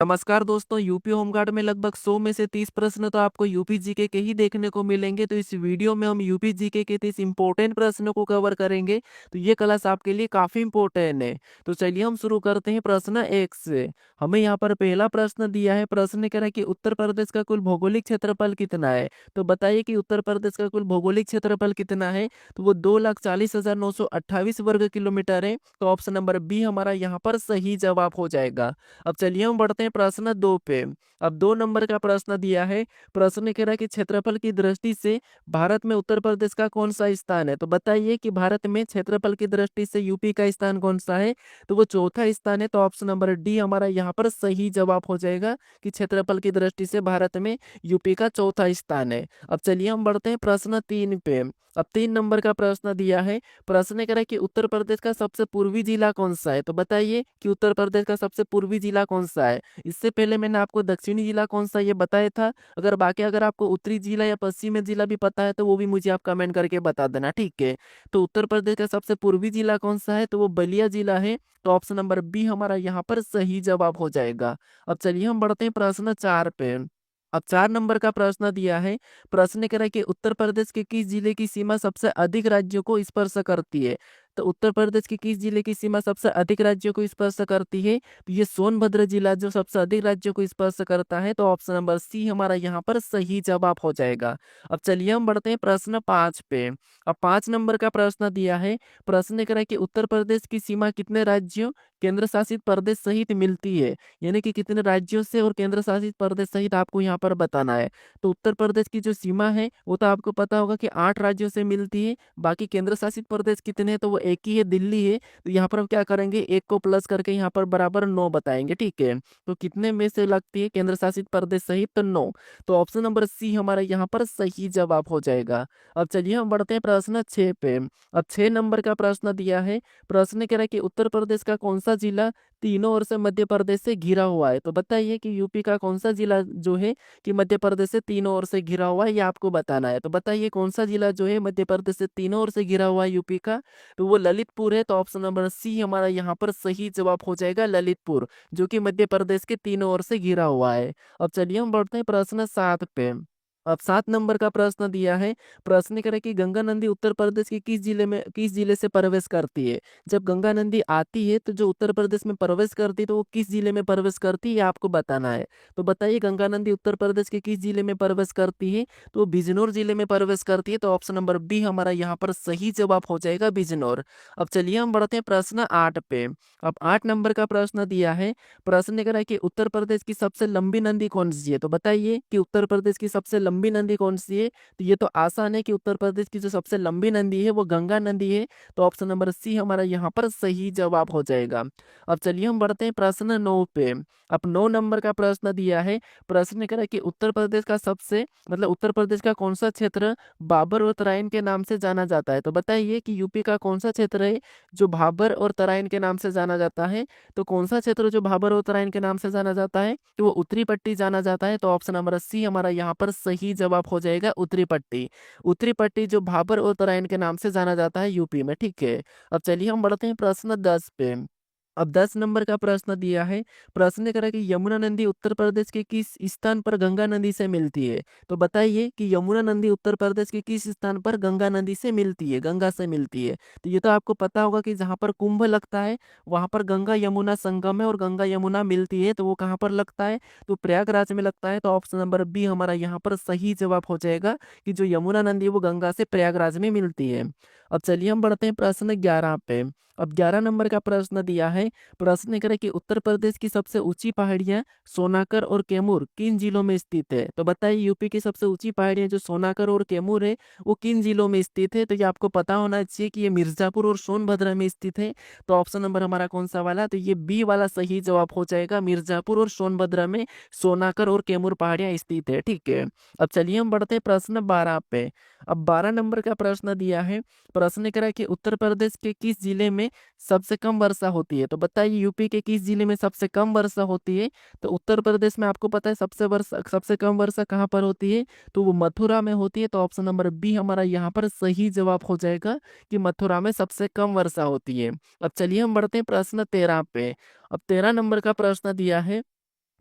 नमस्कार दोस्तों, UP home guard में लगभग 100 में से 30 प्रश्न तो आपको यूपी जीके के ही देखने को मिलेंगे। तो इस वीडियो में हम यूपी जीके के 30 इंपॉर्टेंट प्रश्नों को कवर करेंगे। तो ये क्लास आपके लिए काफी इंपॉर्टेंट है। तो चलिए हम शुरू करते हैं प्रश्न 1 से। हमें यहाँ पर पहला प्रश्न दिया है। प्रश्न कह रहा है कि उत्तर प्रदेश का कुल भौगोलिक क्षेत्रफल कितना है। तो बताइए कि उत्तर प्रदेश का कुल भौगोलिक क्षेत्रफल कितना है। तो वो 2,40,928 वर्ग किलोमीटर है। तो ऑप्शन नंबर बी हमारा यहाँ पर सही जवाब हो जाएगा। अब चलिए हम बढ़ते हैं प्रश्न 2 पे। अब 2 नंबर का प्रश्न दिया है। प्रश्न कह रहा है कि क्षेत्रफल की दृष्टि से भारत में उत्तर प्रदेश का कौन सा स्थान है। तो बताइए कि भारत में क्षेत्रफल की दृष्टि से यूपी का स्थान कौन सा है। तो वो चौथा स्थान है। तो ऑप्शन नंबर डी हमारा यहाँ पर सही जवाब हो जाएगा कि क्षेत्रफल की दृष्टि से भारत में यूपी का चौथा स्थान है। अब चलिए हम बढ़ते हैं प्रश्न 3 पे। अब 3 नंबर का प्रश्न दिया है। प्रश्न कह रहा है कि उत्तर प्रदेश का सबसे पूर्वी जिला कौन सा है। तो बताइए कि उत्तर प्रदेश का सबसे पूर्वी जिला कौन सा है। इससे पहले मैंने आपको दक्षिणी जिला कौन सा ये बताया था। अगर आपको उत्तरी जिला या पश्चिमी जिला भी पता है तो वो भी मुझे आप कमेंट करके बता देना, ठीक है। तो उत्तर प्रदेश का सबसे पूर्वी जिला कौन सा है। तो वो बलिया जिला है। तो ऑप्शन नंबर बी हमारा यहाँ पर सही जवाब हो जाएगा। अब चलिए हम बढ़ते हैं प्रश्न 4 पे। अब 4 नंबर का प्रश्न दिया है। प्रश्न कह रहा है कि उत्तर प्रदेश के किस जिले की सीमा सबसे अधिक राज्यों को स्पर्श करती है। तो उत्तर प्रदेश के किस जिले की सीमा सबसे अधिक राज्यों को स्पर्श करती है। तो ये सोनभद्र जिला जो सबसे अधिक राज्यों को स्पर्श करता है। तो ऑप्शन नंबर सी हमारा यहाँ पर सही जवाब हो जाएगा। अब चलिए हम बढ़ते हैं प्रश्न 5 पे। अब 5 नंबर का प्रश्न दिया है। प्रश्न कह रहा है कि उत्तर प्रदेश की सीमा कितने राज्यों केंद्र शासित प्रदेश सहित मिलती है। यानी कि कितने राज्यों से और केंद्र शासित प्रदेश सहित आपको यहाँ पर बताना है। तो उत्तर प्रदेश की जो सीमा है वो तो आपको पता होगा कि 8 राज्यों से मिलती है। बाकी केंद्र शासित प्रदेश कितने हैं तो वो एक ही है, दिल्ली है। तो यहाँ पर हम क्या करेंगे, एक को प्लस करके यहाँ पर बराबर 9 बताएंगे, ठीक है। तो कितने में से लगती है केंद्र शासित प्रदेश सहित, तो 9। तो ऑप्शन नंबर सी हमारा यहाँ पर सही जवाब हो जाएगा। अब चलिए हम बढ़ते हैं प्रश्न 6 पे। अब 6 नंबर का प्रश्न दिया है। प्रश्न कह रहा है कि उत्तर प्रदेश का कौन सा जिला तीनों ओर से मध्य प्रदेश से घिरा हुआ है। तो बताइए कि यूपी का कौन सा जिला जो है कि मध्य प्रदेश से तीनों ओर से घिरा हुआ है, ये आपको बताना है। तो बताइए कौन सा जिला जो है मध्य प्रदेश से तीनों ओर से घिरा हुआ है यूपी का। तो वो ललितपुर है। तो ऑप्शन नंबर सी हमारा यहाँ पर सही जवाब हो जाएगा, ललितपुर, जो कि मध्य प्रदेश के तीनों ओर से घिरा हुआ है। अब चलिए हम बढ़ते हैं प्रश्न 7 पे। अब 7 नंबर का प्रश्न दिया है। प्रश्न करें कि गंगा नदी उत्तर प्रदेश के किस जिले से प्रवेश करती है। जब गंगा नदी आती है तो जो उत्तर प्रदेश में प्रवेश करती है तो वो किस जिले में प्रवेश करती है, ये आपको बताना है। तो बताइए गंगा नदी उत्तर प्रदेश के किस जिले में प्रवेश करती है। तो वो बिजनौर जिले में प्रवेश करती है। तो ऑप्शन नंबर बी हमारा यहाँ पर सही जवाब हो जाएगा, बिजनौर। अब चलिए हम बढ़ते हैं प्रश्न 8 पे। अब 8 नंबर का प्रश्न दिया है। प्रश्न कह रहा है कि उत्तर प्रदेश की सबसे लंबी नदी कौन सी है। तो बताइए कि उत्तर प्रदेश की सबसे लंबी नदी कौन सी है। तो ये तो आसान है कि उत्तर प्रदेश की जो सबसे लंबी नदी है वो गंगा नदी है। तो ऑप्शन नंबर सी हमारा यहाँ पर सही जवाब हो जाएगा। अब चलिए हम बढ़ते हैं प्रश्न 9 पे। अब 9 नंबर का प्रश्न दिया है। प्रश्न कह रहा है कि उत्तर प्रदेश का उत्तर प्रदेश का कौन सा क्षेत्र बाबर और तराइन के नाम से जाना जाता है। तो बताइए कि यूपी का कौन सा क्षेत्र है जो भाबर और तराइन के नाम से जाना जाता है। तो कौन सा क्षेत्र जो भाबर और तराइन के नाम से जाना जाता है, तो वो उत्तरी पट्टी जाना जाता है। तो ऑप्शन नंबर सी हमारा यहाँ पर सही जवाब हो जाएगा, उत्तरी पट्टी। उत्तरी पट्टी जो भाबर और तराइन के नाम से जाना जाता है यूपी में, ठीक है। अब चलिए हम बढ़ते हैं प्रश्न 10 पे। अब 10 नंबर का प्रश्न दिया है। प्रश्न करा कि यमुना नदी उत्तर प्रदेश के किस स्थान पर गंगा नदी से मिलती है। तो बताइए कि यमुना नदी उत्तर प्रदेश के किस स्थान पर गंगा नदी से मिलती है, गंगा से मिलती है। तो ये तो आपको पता होगा कि जहाँ पर कुंभ लगता है वहां पर गंगा यमुना संगम है और गंगा यमुना मिलती है। तो वो कहाँ पर लगता है, तो प्रयागराज में लगता है। तो ऑप्शन नंबर बी हमारा यहाँ पर सही जवाब हो जाएगा कि जो यमुना नदी है वो गंगा से प्रयागराज में मिलती है। अब चलिए हम बढ़ते हैं प्रश्न 11 पे। अब 11 नंबर का प्रश्न दिया है। प्रश्न करें कि उत्तर प्रदेश की सबसे ऊंची पहाड़ियां सोनाकर और कैमूर किन जिलों में स्थित है। तो बताइए यूपी की सबसे ऊंची पहाड़ियां जो सोनाकर और कैमूर है वो किन जिलों में स्थित है। तो ये आपको पता होना चाहिए कि ये मिर्जापुर और सोनभद्र में स्थित है। तो ऑप्शन नंबर हमारा कौन सा वाला, तो ये बी वाला सही जवाब हो जाएगा, मिर्जापुर और सोनभद्र में सोनाकर और कैमूर पहाड़ियां स्थित है, ठीक है। अब चलिए हम बढ़ते हैं प्रश्न 12 पे। अब 12 नंबर का प्रश्न दिया है। प्रश्न करा कि उत्तर प्रदेश के किस जिले में सबसे कम वर्षा होती है। तो बताइए यूपी के किस जिले में सबसे कम वर्षा होती है। तो उत्तर प्रदेश में आपको पता है सबसे कम वर्षा कहाँ पर होती है, तो वो मथुरा में होती है। तो ऑप्शन नंबर बी हमारा यहाँ पर सही जवाब हो जाएगा कि मथुरा में सबसे कम वर्षा होती है। अब चलिए हम बढ़ते हैं प्रश्न 13 पे। अब 13 नंबर का प्रश्न दिया है।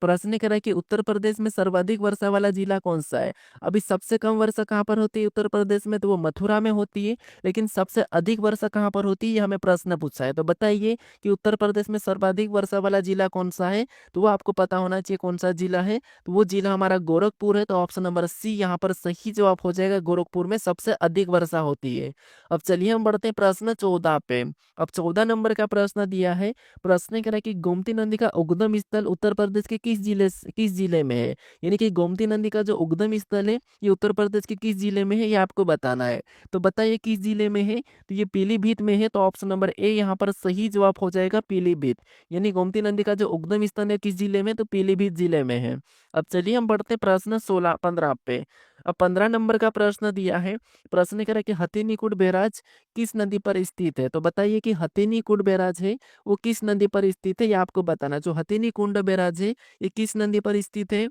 प्रश्न कह रहा है कि उत्तर प्रदेश में सर्वाधिक वर्षा वाला जिला कौन सा है। अभी सबसे कम वर्षा कहाँ पर होती है उत्तर प्रदेश में, तो वो मथुरा में होती है। लेकिन सबसे अधिक वर्षा कहाँ पर होती है, ये हमें प्रश्न पूछा है। तो बताइए कि उत्तर प्रदेश में सर्वाधिक वर्षा वाला जिला कौन सा है। तो वो आपको पता होना चाहिए कौन सा जिला है। तो वो जिला हमारा गोरखपुर है। तो ऑप्शन नंबर सी यहाँ पर सही जवाब हो जाएगा। गोरखपुर में सबसे अधिक वर्षा होती है। अब चलिए हम बढ़ते हैं प्रश्न 14 पे। अब 14 नंबर का प्रश्न दिया है। प्रश्न कह रहा है कि गोमती नदी का उद्गम स्थल उत्तर प्रदेश के किस जिले में है। यानी कि गोमती नदी का जो उद्गम स्थल है ये उत्तर प्रदेश के किस जिले में है, ये आपको बताना है। तो बताइए किस जिले में है। तो ये पीलीभीत में है। तो ऑप्शन नंबर ए यहाँ पर सही जवाब हो जाएगा, पीलीभीत। यानी गोमती नदी का जो उद्गम स्थल है किस जिले में, तो पीलीभीत जिले में है। अब चलिए हम बढ़ते हैं प्रश्न 15 पे। अब 15 नंबर का प्रश्न दिया है। प्रश्न कह रहा है कि हथिनीकुंड बैराज किस नदी पर स्थित है। तो बताइए कि हथिनीकुंड बैराज है वो किस नदी पर स्थित है, ये आपको बताना। जो हथिनीकुंड बैराज है ये किस नदी पर स्थित है।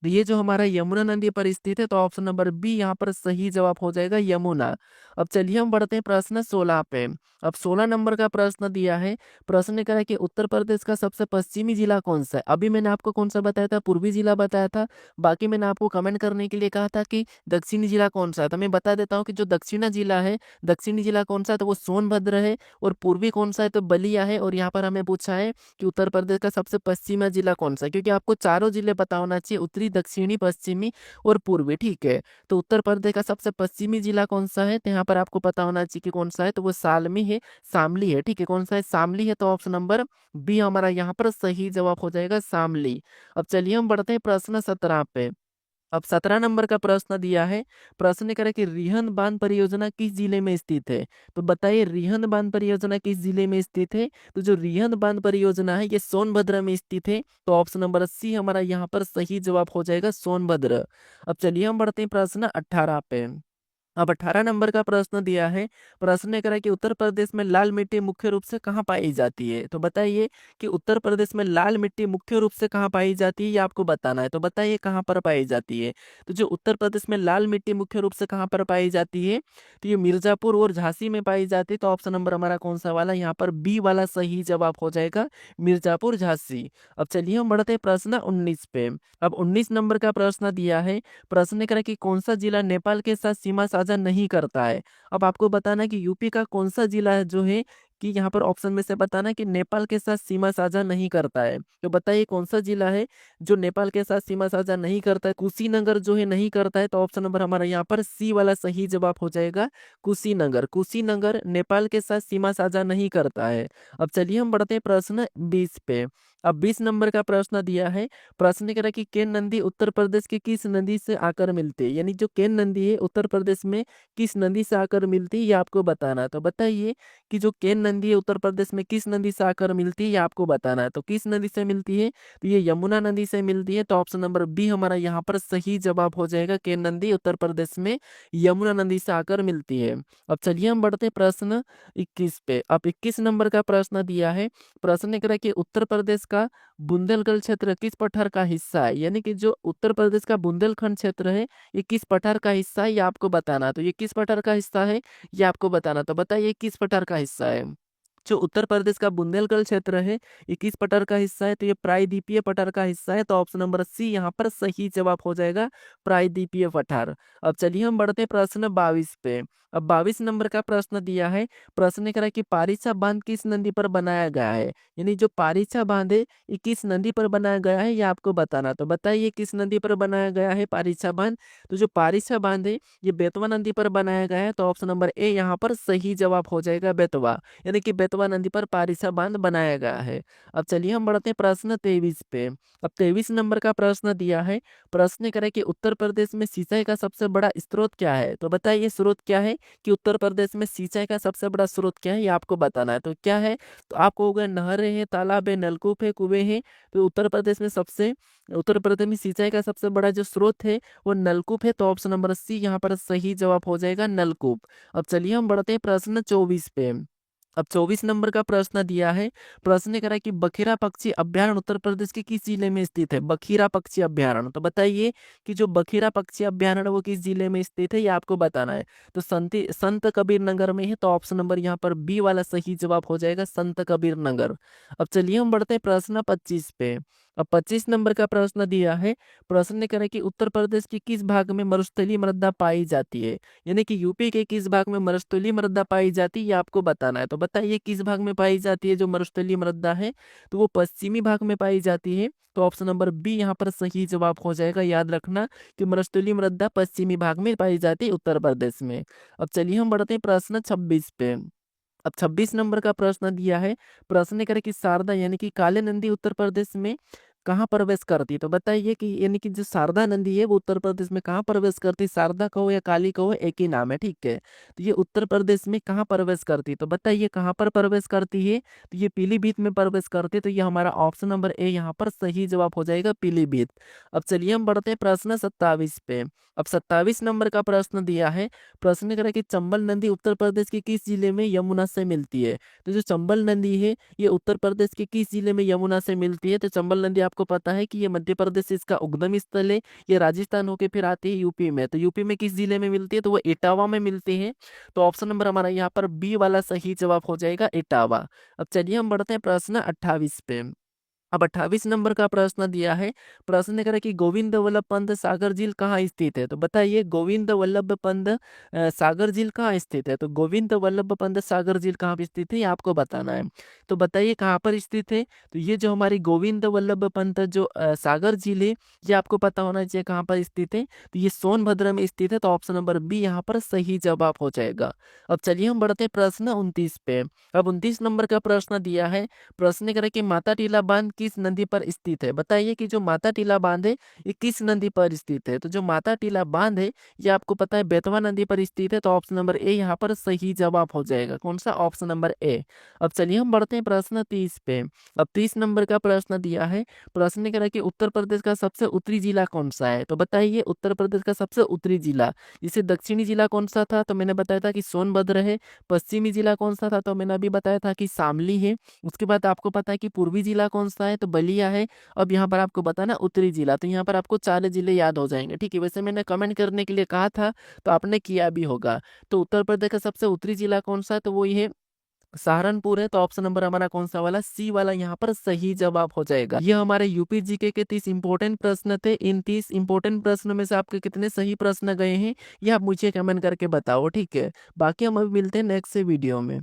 तो ये जो हमारा यमुना नदी पर स्थित है। तो ऑप्शन नंबर बी यहाँ पर सही जवाब हो जाएगा, यमुना। अब चलिए हम बढ़ते हैं प्रश्न 16 पे। अब 16 नंबर का प्रश्न दिया है। प्रश्न कह रहा है कि उत्तर प्रदेश का सबसे पश्चिमी जिला कौन सा है। अभी मैंने आपको कौन सा बताया था, पूर्वी जिला बताया था। बाकी मैंने आपको कमेंट करने के लिए कहा था कि दक्षिणी जिला कौन सा है। तो मैं बता देता हूँ कि जो दक्षिणा जिला है, दक्षिणी जिला कौन सा है, तो वो सोनभद्र है। और पूर्वी कौन सा है, तो बलिया है। और यहाँ पर हमें पूछा है कि उत्तर प्रदेश का सबसे पश्चिमी जिला कौन सा है, क्योंकि आपको चारों जिले पता होना चाहिए, उत्तरी, दक्षिणी, पश्चिमी और पूर्वी। ठीक है। तो उत्तर प्रदेश का सबसे पश्चिमी जिला कौन सा है, तो यहाँ पर आपको पता होना चाहिए कि कौन सा है, तो वो सालमी है, शामली है। ठीक है, कौन सा है, शामली है। तो ऑप्शन नंबर बी हमारा यहाँ पर सही जवाब हो जाएगा, शामली। अब चलिए हम बढ़ते हैं प्रश्न 17 पे। अब 17 नंबर का प्रश्न दिया है। प्रश्न करें कि रिहंद बांध परियोजना किस जिले में स्थित है। तो बताइए रिहंद बांध परियोजना किस जिले में स्थित है। तो जो रिहंद बांध परियोजना है ये सोनभद्र में स्थित है। तो ऑप्शन नंबर सी हमारा यहाँ पर सही जवाब हो जाएगा, सोनभद्र। अब चलिए हम बढ़ते हैं प्रश्न 18 पे। अब 18 नंबर का प्रश्न दिया है। प्रश्न करा कि उत्तर प्रदेश में लाल मिट्टी मुख्य रूप से कहाँ पाई जाती है। तो बताइए कि उत्तर प्रदेश में लाल मिट्टी मुख्य रूप से कहाँ पाई जाती है, ये आपको बताना है। तो बताइए कहाँ पर पाई जाती है। तो जो उत्तर प्रदेश में लाल मिट्टी मुख्य रूप से कहाँ पर पाई जाती है, तो ये मिर्जापुर और झांसी में पाई जाती है। तो ऑप्शन नंबर हमारा कौन सा वाला, यहाँ पर बी वाला सही जवाब हो जाएगा, मिर्जापुर, झांसी। अब चलिए हम बढ़ते हैं प्रश्न 19 पे। अब 19 नंबर का प्रश्न दिया है। प्रश्न करें कि कौन सा जिला नेपाल के साथ सीमा साझा नहीं करता है। अब आपको बताना है कि यूपी का कौन सा जिला है जो है कि यहाँ पर ऑप्शन में से बताना है कि नेपाल के साथ सीमा साझा नहीं करता है। तो बताइए कौन सा जिला है जो नेपाल के साथ सीमा साझा नहीं करता है। कुशीनगर जो है नहीं करता है। तो ऑप्शन नंबर हमारा यहाँ पर सी वाला सही जवाब हो जाएगा, कुशीनगर। कुशीनगर नेपाल के साथ सीमा साझा नहीं करता है। अब चलिए हम बढ़ते हैं प्रश्न 20 पे। अब 20 नंबर का प्रश्न दिया है। प्रश्न कह रहा है कि केन नदी उत्तर प्रदेश की किस नदी से आकर मिलती है। यानी जो केन नदी है उत्तर प्रदेश में किस नदी से आकर मिलती है, ये आपको बताना है। तो बताइए कि जो केन नदी है उत्तर प्रदेश में किस नदी से आकर मिलती है, ये आपको बताना है। तो किस नदी से मिलती है, तो ये यमुना नदी से मिलती है। तो ऑप्शन नंबर बी हमारा यहाँ पर सही जवाब हो जाएगा, केन नदी उत्तर प्रदेश में यमुना नदी से आकर मिलती है। अब चलिए हम बढ़ते हैं प्रश्न 21 पे। अब 21 नंबर का प्रश्न दिया है। प्रश्न कह रहा है कि उत्तर प्रदेश का बुंदेलखंड क्षेत्र किस पठार का हिस्सा है। यानी कि जो उत्तर प्रदेश का बुंदेलखंड क्षेत्र है ये किस पठार का हिस्सा है, ये आपको बताना। तो ये किस पठार का हिस्सा है, ये आपको बताना। तो बताइए किस पठार का हिस्सा है। जो उत्तर प्रदेश का बुंदेलखंड क्षेत्र है ये किस पठार का हिस्सा है, तो ये प्रायद्वीपीय पठार का हिस्सा है। तो ऑप्शन नंबर सी यहाँ पर सही जवाब हो जाएगा, प्रायद्वीपीय पठार। अब चलिए हम बढ़ते हैं प्रश्न 22 पे। अब 22 नंबर का प्रश्न दिया है। प्रश्न कह रहा है कि पारीछा बांध किस नदी पर बनाया गया है। यानी जो पारीछा बांध है ये किस नदी पर बनाया गया है, ये आपको बताना। तो बताइए किस नदी पर बनाया गया है पारीछा बांध। तो जो पारीछा बांध है ये बेतवा नदी पर बनाया गया है। तो ऑप्शन नंबर ए यहाँ पर सही जवाब हो जाएगा, बेतवा। यानी कि बेतवा नदी पर पारीछा बांध बनाया गया है। अब चलिए हम बढ़ते हैं प्रश्न 23 पे। अब 23 नंबर का प्रश्न दिया है। प्रश्न करें कि उत्तर प्रदेश में सिंचाई का सबसे बड़ा स्रोत क्या है। तो बताइए स्रोत क्या है, कि उत्तर प्रदेश में सिंचाई का सबसे बड़ा स्रोत क्या है, ये आपको बताना है। तो क्या है, तो आपको होगा नहरें हैं, तालाब है, नलकूप है, कुएं हैं। तो उत्तर प्रदेश में सिंचाई का सबसे बड़ा जो स्रोत है वो नलकूप है। तो ऑप्शन नंबर सी यहाँ पर सही जवाब हो जाएगा, नलकूप। अब चलिए हम बढ़ते हैं प्रश्न 24 पे। अब 24 नंबर का प्रश्न दिया है। प्रश्न करा कि बखीरा पक्षी अभ्यारण्य उत्तर प्रदेश के किस जिले में स्थित है। बखीरा पक्षी अभ्यारण्य, तो बताइए कि जो बखीरा पक्षी अभ्यारण्य वो किस जिले में स्थित है, ये आपको बताना है। तो संत कबीर नगर में है। तो ऑप्शन नंबर यहाँ पर बी वाला सही जवाब हो जाएगा, संत कबीर नगर। अब चलिए हम बढ़ते हैं प्रश्न 25 पे। अब 25 नंबर का प्रश्न दिया है। प्रश्न ने कहा कि उत्तर प्रदेश के किस भाग में मरुस्थलीय मृदा पाई जाती है, यानी कि यूपी के किस भाग में मरुस्थलीय मृदा पाई जाती है, ये आपको बताना है। तो बताइए किस भाग में पाई जाती है जो मरुस्थलीय मृदा है, तो वो पश्चिमी भाग में पाई जाती है। तो ऑप्शन नंबर बी यहाँ पर सही जवाब हो जाएगा। याद रखना कि मरुस्थलीय मृदा पश्चिमी भाग में पाई जाती है उत्तर प्रदेश में। अब चलिए हम बढ़ते हैं प्रश्न 26 पे। अब 26 नंबर का प्रश्न दिया है। प्रश्न ने कहा कि शारदा यानी कि काले नंदी उत्तर प्रदेश में कहाँ प्रवेश करती है। तो बताइए कि यानी कि जो शारदा नदी है वो उत्तर प्रदेश में कहाँ प्रवेश करती है। शारदा कहो या काली कहो एक ही नाम है, ठीक है। तो ये उत्तर प्रदेश में कहाँ प्रवेश करती है, तो बताइए कहाँ पर प्रवेश करती है। तो ये पीलीभीत में प्रवेश करती है। तो ये हमारा ऑप्शन नंबर ए यहाँ पर सही जवाब हो जाएगा, पीलीभीत। अब चलिए हम बढ़ते हैं प्रश्न 27 पे। अब 27 नंबर का प्रश्न दिया है। प्रश्न करें कि चंबल नदी उत्तर प्रदेश के किस जिले में यमुना से मिलती है। तो जो चंबल नदी है ये उत्तर प्रदेश के किस जिले में यमुना से मिलती है। तो चंबल नदी आपको पता है कि ये मध्य प्रदेश से इसका उद्गम स्थल है। ये राजस्थान होके फिर आती है यूपी में। तो यूपी में किस जिले में मिलती है, तो वो इटावा में मिलती है। तो ऑप्शन नंबर हमारा यहाँ पर बी वाला सही जवाब हो जाएगा, इटावा। अब चलिए हम बढ़ते हैं प्रश्न 28 पे। अब 28 नंबर का प्रश्न दिया है। प्रश्न ने कहा कि गोविंद वल्लभ पंत सागर झील कहाँ स्थित है। तो बताइए गोविंद वल्लभ पंत सागर झील कहाँ स्थित है। तो गोविंद वल्लभ पंत सागर झील कहाँ पे स्थित है, ये आपको बताना है। तो बताइए कहाँ पर स्थित है। तो ये जो हमारी गोविंद वल्लभ पंत जो सागर झील है, ये आपको पता होना चाहिए कहाँ पर स्थित है। तो ये सोनभद्र में स्थित है। तो ऑप्शन नंबर बी यहाँ पर सही जवाब हो जाएगा। अब चलिए हम बढ़ते हैं प्रश्न 29 पे। अब 29 नंबर का प्रश्न दिया है। प्रश्न करें कि माता टीला बांध किस नदी पर स्थित है। बताइए कि जो माता टीला बांध है ये किस नदी पर स्थित है। तो जो माता टीला बांध है ये आपको पता है बेतवा नदी पर स्थित है। तो ऑप्शन नंबर ए यहाँ पर सही जवाब हो जाएगा। कौन सा, ऑप्शन नंबर ए। अब चलिए हम बढ़ते हैं प्रश्न 30 पे। अब 30 नंबर का प्रश्न दिया है। प्रश्न करें कि उत्तर प्रदेश का सबसे उत्तरी जिला कौन सा है। तो बताइए उत्तर प्रदेश का सबसे उत्तरी जिला। जिसे दक्षिणी जिला कौन सा था, तो मैंने बताया था कि सोनभद्र है। पश्चिमी जिला कौन सा था, तो मैंने अभी बताया था कि शामली है। उसके बाद आपको पता है कि पूर्वी जिला कौन सा है, तो बलिया है। अब यहाँ पर आपको बताना उत्तरी जिला। तो यहाँ पर आपको 4 जिले याद हो जाएंगे, ठीक है। वैसे मैंने कमेंट करने के लिए कहा था तो आपने किया भी होगा। तो उत्तर प्रदेश का सबसे उत्तरी जिला कौन सा है, तो वो ये सहारनपुर है। तो ऑप्शन नंबर हमारा कौन सा वाला, सी वाला यहाँ पर सही जवाब हो जाएगा। ये हमारे यूपी जीके के 30 इंपोर्टेंट प्रश्न थे। इन 30 इंपोर्टेंट प्रश्नों में से आपके कितने सही प्रश्न गए हैं ये आप मुझे कमेंट करके बताओ, ठीक है। बाकी हम अभी मिलते हैं नेक्स्ट वीडियो में।